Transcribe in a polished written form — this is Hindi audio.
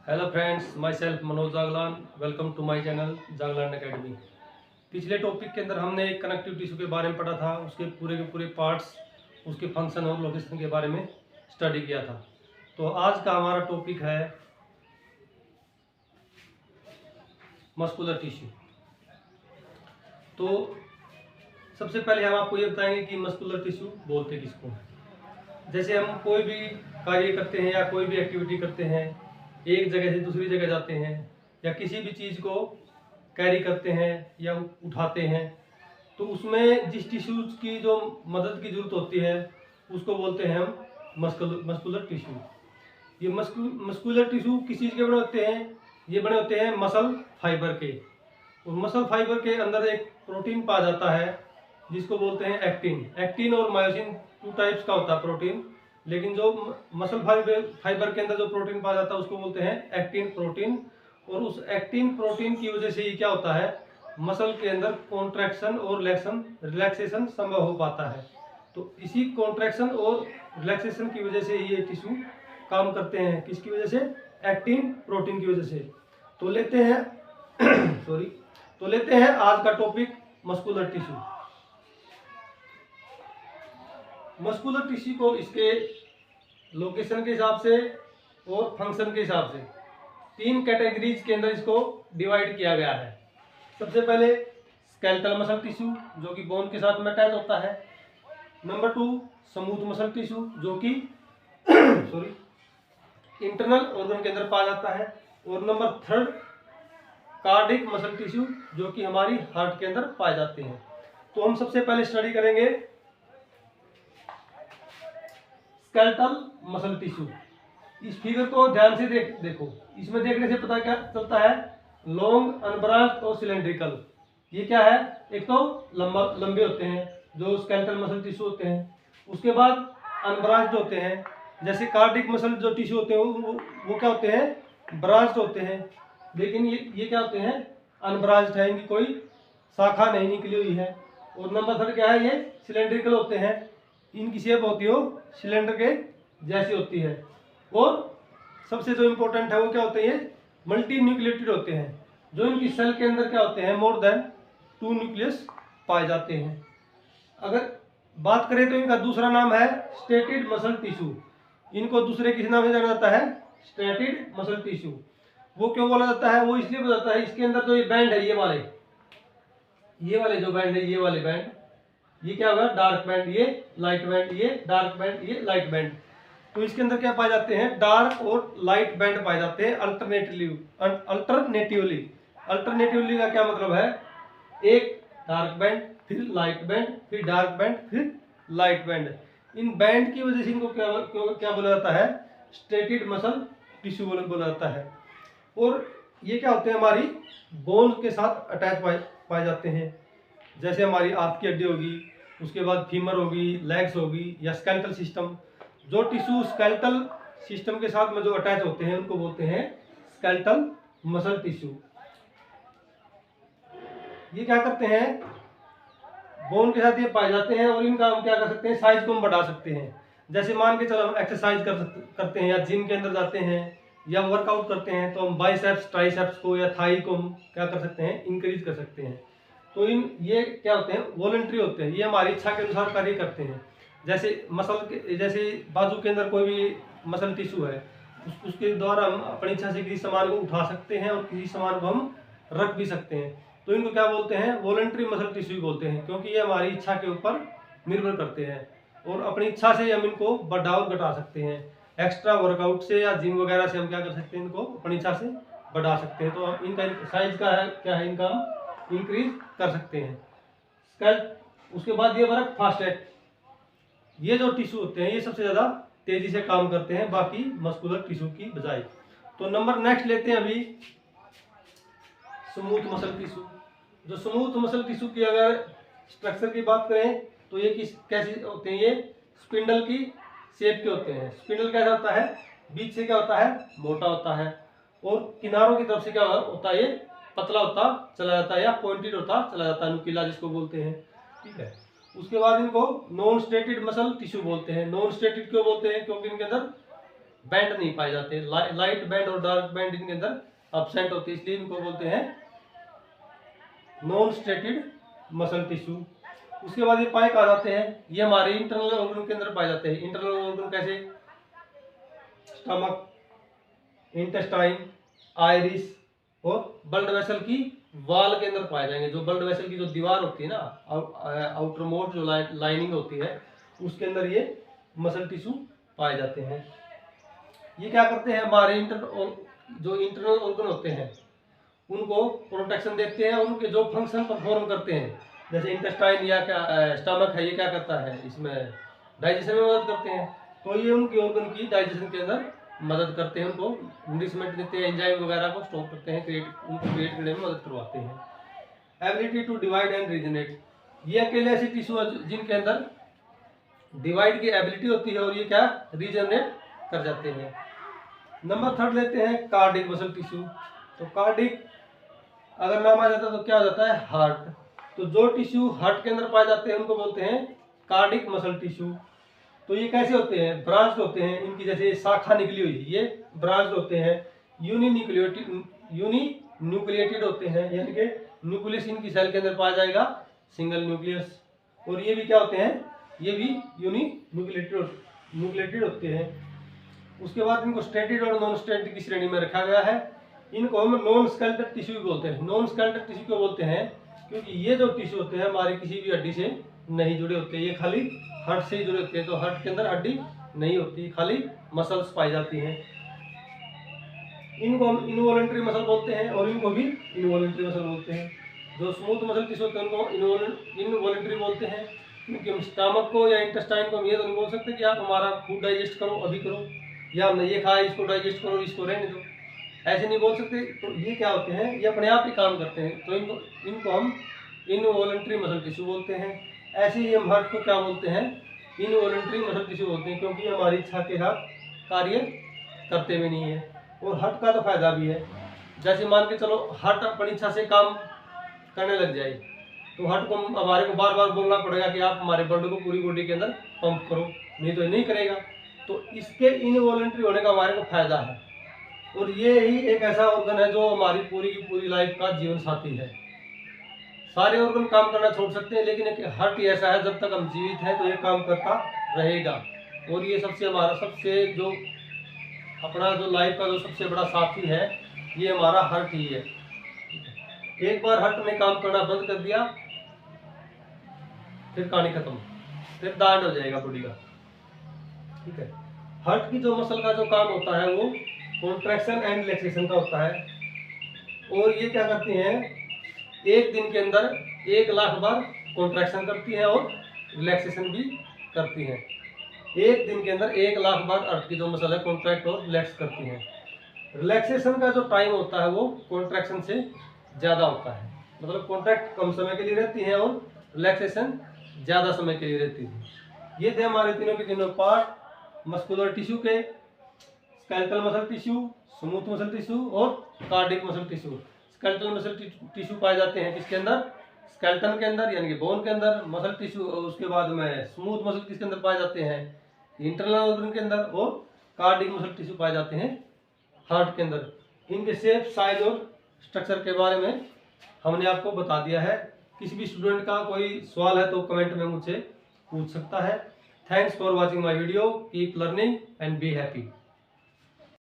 Hello friends, myself Manoj Jaglan. Welcome to my channel Jaglan academy. पिछले टॉपिक के अंदर हमने एक कनेक्टिव टिश्यू के बारे में पढ़ा था, उसके पूरे के पूरे पार्ट्स, उसके फंक्शन और लोकेशन के बारे में स्टडी किया था। तो आज का हमारा टॉपिक है मस्कुलर टिश्यू। तो सबसे पहले हम आपको ये बताएंगे कि मस्कुलर टिश्यू बोलते किसको हैं। जैसे हम कोई भी कार्य करते हैं या कोई भी एक्टिविटी करते हैं, एक जगह से दूसरी जगह जाते हैं या किसी भी चीज़ को कैरी करते हैं या उठाते हैं, तो उसमें जिस टिश्यूज की जो मदद की जरूरत होती है उसको बोलते हैं हम मस्कुलर टिश्यू। ये मस्कुलर टिश्यू किस चीज़ के बने होते हैं? ये बने होते हैं मसल फाइबर के। और मसल फाइबर के अंदर एक प्रोटीन पाया जाता है जिसको बोलते हैं एक्टिन। एक्टिन और मायोसिन 2 टाइप्स का होता है प्रोटीन, लेकिन जो मसल फाइबर के अंदर जो प्रोटीन पाया जाता है उसको बोलते हैं एक्टिन प्रोटीन। और उस एक्टिन प्रोटीन की वजह से ये क्या होता है, मसल के अंदर कॉन्ट्रैक्शन और रिलैक्सेशन संभव हो पाता है। तो इसी कॉन्ट्रैक्शन और रिलैक्सेशन की वजह से ये टिश्यू काम करते हैं। किसकी वजह से? एक्टिन प्रोटीन की वजह से। तो लेते हैं सॉरी तो लेते हैं आज का topic muscular tissue. Muscular tissue को इसके लोकेशन के हिसाब से और फंक्शन के हिसाब से 3 कैटेगरीज के अंदर इसको डिवाइड किया गया है। सबसे पहले स्केलेटल मसल टिश्यू जो कि बोन के साथ में अटैच होता है। नंबर 2 स्मूथ मसल टिश्यू जो कि इंटरनल ऑर्गन के अंदर पाया जाता है। और नंबर 3 कार्डिक मसल टिश्यू जो कि हमारी हार्ट के अंदर पाए जाते हैं। तो हम सबसे पहले स्टडी करेंगे स्केलेटल मसल टिश्यू। इस फिगर को ध्यान से देखो। इसमें देखने से पता क्या चलता है, लॉन्ग, अनब्रांच्ड और सिलेंड्रिकल। ये क्या है? एक तो लंबे होते हैं जो स्केलेटल मसल टिश्यू होते हैं, उसके बाद अनब्रांच्ड होते हैं। जैसे कार्डिक मसल जो टिश्यू होते हैं वो क्या होते हैं? ब्रांच्ड होते हैं। लेकिन ये क्या होते हैं? अनब्रांच्ड है, इनकी कोई शाखा नहीं निकली हुई है। और नंबर 3 क्या है? ये सिलेंड्रिकल होते हैं, इनकी शेप होती हो सिलेंडर के जैसी होती है। और सबसे जो इम्पोर्टेंट है वो क्या होते हैं? मल्टी न्यूक्लिएटेड होते हैं, जो इनकी सेल के अंदर क्या होते हैं? मोर देन 2 न्यूक्लियस पाए जाते हैं। अगर बात करें तो इनका दूसरा नाम है स्टेटिड मसल टिश्यू। इनको दूसरे किस नाम से जाना जाता है? स्टेटिड मसल टिश्यू। वो क्यों बोला जाता है? वो इसलिए बोला जाता है, इसके अंदर जो ये बैंड है, ये वाले जो बैंड है, ये वाले बैंड, ये क्या होगा? डार्क बैंड, ये लाइट बैंड, ये डार्क बैंड, ये लाइट बैंड। तो इसके अंदर क्या पाए जाते हैं? डार्क और लाइट बैंड पाए जाते हैं अल्टरनेटिवली का क्या मतलब है? एक डार्क बैंड, फिर लाइट बैंड, फिर डार्क बैंड, फिर लाइट बैंड। इन बैंड की वजह से इनको क्या बोला जाता है? स्टेटिड मसल टिश्यू बोला जाता है। और ये क्या होते हैं? हमारी बोन के साथ अटैच पाए जाते हैं। जैसे हमारी आंत की हड्डी होगी, उसके बाद फीमर होगी, लेग्स होगी, या स्केलेटल सिस्टम। जो टिश्यू स्केलेटल सिस्टम के साथ में जो अटैच होते हैं उनको बोलते हैं स्केलेटल मसल टिश्यू। ये क्या करते हैं? बोन के साथ ये पाए जाते हैं और इनका हम क्या कर सकते हैं? साइज को हम बढ़ा सकते हैं। जैसे मान के चलो हम एक्सरसाइज करते हैं या जिम के अंदर जाते हैं या वर्कआउट करते हैं, तो हम बाइसेप्स, ट्राइसेप्स को या थाई को हम क्या कर सकते हैं? इंक्रीज कर सकते हैं। तो ये क्या होते हैं? वॉलंटरी होते हैं, ये हमारी इच्छा के अनुसार कार्य करते हैं। जैसे जैसे बाजू के अंदर कोई भी मसल टिश्यू है, उसके द्वारा हम अपनी इच्छा से किसी सामान को उठा सकते हैं और किसी सामान को हम रख भी सकते हैं। तो इनको क्या बोलते हैं? वॉलंटरी मसल टिश्यू बोलते हैं, क्योंकि ये हमारी इच्छा के ऊपर निर्भर करते हैं और अपनी इच्छा से हम इनको बढ़ा और घटा सकते हैं। एक्स्ट्रा वर्कआउट से या जिम वगैरह से हम क्या कर सकते हैं? इनको अपनी इच्छा से बढ़ा सकते हैं। तो इनका साइज का है क्या है? इनका हम इंक्रीज कर सकते हैं। उसके बाद ये वर्क फास्टेस्ट। ये जो टिश्यू होते हैं ये सबसे ज़्यादा तेजी से काम करते हैं बाकी मस्कुलर टिश्यू की बजाय। तो नंबर नेक्स्ट लेते हैं अभी स्मूथ मसल टिश्यू। जो स्मूथ मसल टिश्यू की अगर स्ट्रक्चर की बात करें तो ये कैसे होते हैं? ये स्पिंडल की शेप के होते हैं। स्पिंडल कैसा होता है? बीच से क्या होता है? मोटा होता है, और किनारों की तरफ से क्या होता है? ये पतला होता चला जाता है या पॉइंटेड होता चला जाता है, नुकीला जिसको बोलते हैं। ठीक है। उसके बाद इनको नॉन स्टेटिड मसल टिश्यू बोलते हैं। नॉन स्टेटिड क्यों बोलते हैं? क्योंकि इनके अंदर बैंड नहीं पाए जाते, लाइट बैंड और डार्क बैंड इनके अंदर अब्सेंट होते हैं, इसलिए इनको बोलते हैं नॉन स्ट्रेटेड मसल टिश्यू। उसके बाद ये पाए कहाँ जाते हैं, ये हमारे इंटरनल ऑर्गन के अंदर पाए जाते हैं। इंटरनल ऑर्गन कैसे, स्टमक, इंटेस्टाइन, आइरिस और ब्लड वेसल की वॉल के अंदर पाए जाएंगे। जो ब्लड वेसल की जो दीवार होती है ना, आउटर मोस्ट जो लाइनिंग होती है, उसके अंदर ये मसल टिश्यू पाए जाते हैं। ये क्या करते हैं, हमारे जो इंटरनल ऑर्गन होते हैं उनको प्रोटेक्शन देते हैं, उनके जो फंक्शन परफॉर्म करते हैं, जैसे इंटेस्टाइन या क्या स्टमक है, ये क्या करता है, इसमें डाइजेशन में मदद करते हैं। तो ये उनके ऑर्गन की डाइजेशन के अंदर मदद करते हैं, उनको नरिशमेंट देते हैं, एंजाइम वगैरह को स्टॉप करते हैं, उनको क्रिएट करने में मदद करवाते हैं। Ability to divide and resonate, ये अकेले ऐसे टिश्यू है जिनके अंदर डिवाइड की एबिलिटी होती है और ये क्या रीजनरेट कर जाते हैं। नंबर 3 लेते हैं कार्डिक मसल टिश्यू। तो कार्डिक अगर नाम आ जाता है तो क्या हो जाता है, हार्ट। तो जो टिश्यू हार्ट के अंदर पाए जाते हैं उनको बोलते हैं कार्डिक मसल टिश्यू। तो ये कैसे होते हैं, ब्रांच होते हैं, इनकी जैसे शाखा निकली हुई, ये ब्रांच होते हैं, यूनी न्यूक्लिएटेड होते हैं, यानी कि न्यूक्लियस इनकी सेल के अंदर पाया जाएगा, सिंगल न्यूक्लियस। और ये भी क्या होते हैं, ये भी यूनी न्यूक्लिएटेड होते हैं। उसके बाद इनको स्ट्रेटेड और नॉन स्ट्रेटेड की श्रेणी में रखा गया है। इनको हम नॉन स्केलेटल टिश्यू भी बोलते हैं। नॉन स्केलेटल टिश्यू क्यों बोलते हैं, क्योंकि ये जो टिश्यू होते हैं हमारी किसी भी हड्डी से नहीं जुड़े होते, ये खाली हड्ड से ही जुड़े होते हैं। तो हड्ड के अंदर हड्डी नहीं होती, खाली मसल्स पाई जाती हैं। इनको हम इनवॉलंटरी मसल बोलते हैं और इनको भी इनवॉलंटरी मसल बोलते हैं। जो स्मूथ मसल टिश्यू होते हैं उनको इनवॉलंटरी बोलते हैं, क्योंकि हम स्टमक को या इंटेस्टाइन को हम ये तो नहीं बोल सकते कि आप हमारा फूड डाइजेस्ट करो अभी करो, या हमने ये खाया इसको डाइजेस्ट करो, इसको रहने दो, ऐसे नहीं बोल सकते। तो ये क्या होते हैं, ये अपने आप ही काम करते हैं। तो इनको हम इनवॉलंटरी मसल टिश्यू बोलते हैं। ऐसे ही हम हार्ट को क्या बोलते हैं, इनवॉलंटरी मसल टिश्यू बोलते हैं, क्योंकि हमारी इच्छा के साथ कार्य करते भी नहीं है। और हार्ट का तो फायदा भी है, जैसे मान के चलो हार्ट अपनी इच्छा से काम करने लग जाए तो हार्ट को हमारे को बार बार बोलना पड़ेगा कि आप हमारे ब्लड को पूरी बॉडी के अंदर पंप करो, नहीं तो ये नहीं करेगा। तो इसके इनवॉलंटरी होने का हमारे को फायदा है। और ये ही एक ऐसा ऑर्गन है जो हमारी पूरी की पूरी लाइफ का जीवन साथी है। सारे ऑर्गन काम करना छोड़ सकते हैं, लेकिन एक हार्ट ही ऐसा है जब तक हम जीवित हैं तो ये काम करता रहेगा। और ये हमारा सबसे जो अपना जो लाइफ का जो सबसे बड़ा साथी है, ये हमारा हार्ट ही है। एक बार हार्ट ने काम करना बंद कर दिया फिर कहानी खत्म, फिर दांड हो जाएगा बॉडी का। ठीक है, हार्ट की जो मसल का जो काम होता है वो कॉन्ट्रैक्शन एंड रिलैक्सेशन का होता है। और ये क्या करती हैं, एक दिन के अंदर 1,00,000 बार कॉन्ट्रैक्शन करती है और रिलैक्सेशन भी करती है। एक दिन के अंदर 1,00,000 बार हार्ट की जो मसल है कॉन्ट्रैक्ट और रिलैक्स करती है। रिलैक्सेशन का जो टाइम होता है वो कॉन्ट्रैक्शन से ज़्यादा होता है, मतलब कॉन्ट्रैक्ट कम समय के लिए रहती है और रिलैक्सेशन ज़्यादा समय के लिए रहती है। ये थे हमारे तीनों के तीनों पार्ट, मस्कुलर टिश्यू के, skeletal muscle tissue, smooth muscle tissue और cardiac muscle tissue. Skeletal muscle tissue पाए जाते हैं किसके अंदर, स्केलेटन के अंदर यानी कि बोन के अंदर। मसल टिश्यू उसके बाद में स्मूथ मसल किसके अंदर पाए जाते हैं, इंटरनल ऑर्गन के अंदर। और कार्डिक मसल टिश्यू पाए जाते हैं हार्ट के अंदर। इनके शेप, साइज और स्ट्रक्चर के बारे में हमने आपको बता दिया है। किसी भी स्टूडेंट का कोई सवाल है तो कमेंट में मुझसे पूछ सकता है। Thanks for watching my video, keep learning and be happy.